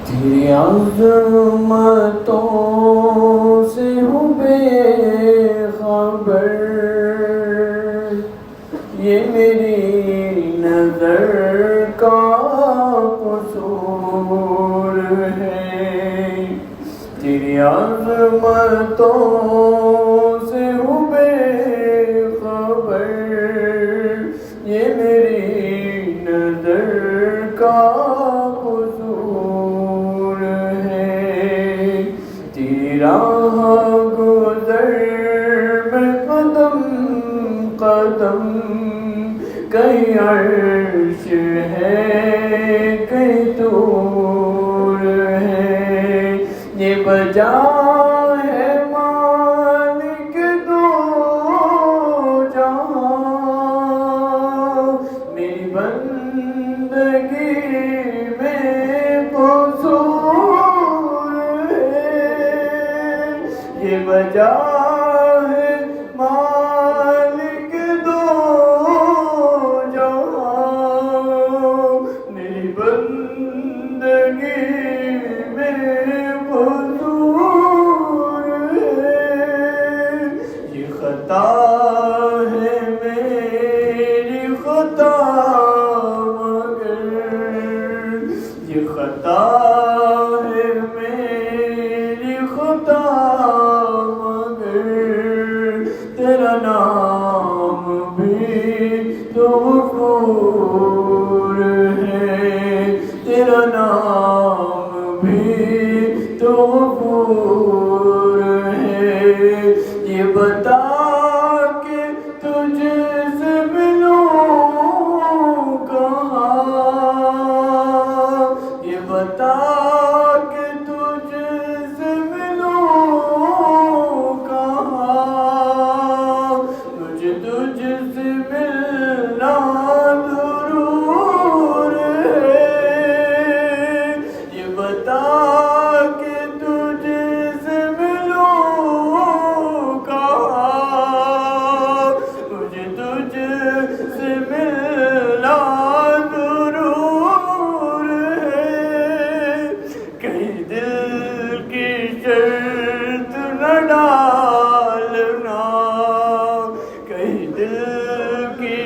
تیری عظمتوں سے ہوں بے خبر، یہ میری نظر کا قصور ہے۔ تیری عظمتوں سے ہوں بے خبر، یہ میری نظر کا قصور ہے۔ تیری راہ گزر میں قدم قدم، کہیں عرش ہے کہیں طور ہے، یہ وجہ ہے مالک دو جہاں، میری بندگی میں قصور ہے، یہ وجہ ہے مالک دو جہاں، میری بندگی میں قصور ہے۔ یہ خطا ہے میری خطا مگر، یہ خطا ہے میری خطا مگر، تیرا نام بھی تو غفور ہے، تیرا نام بھی تو غفور ہے۔ یہ بتا کہ تجھ سے ملوں کہاں، یہ بتا کہ تجھ سے ملوں کہاں، مجھے تجھ سے ملنا ضرور ہے، یہ بتا کہ تجھ سے ملوں کہاں، مجھے تجھ سے ملنا ضرور ہے۔ کہیں دل کی شرط نہ ڈالنا، کہیں دل کی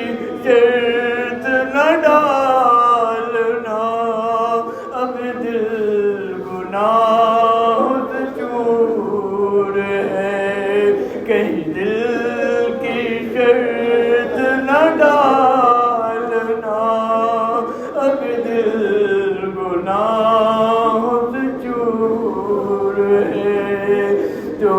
شرط نہ ڈالنا، اب دل گناہ سے چور ہے، کہیں دل کی شرط نہ ڈالنا، اب دل گناہ سے چور ہے۔ جو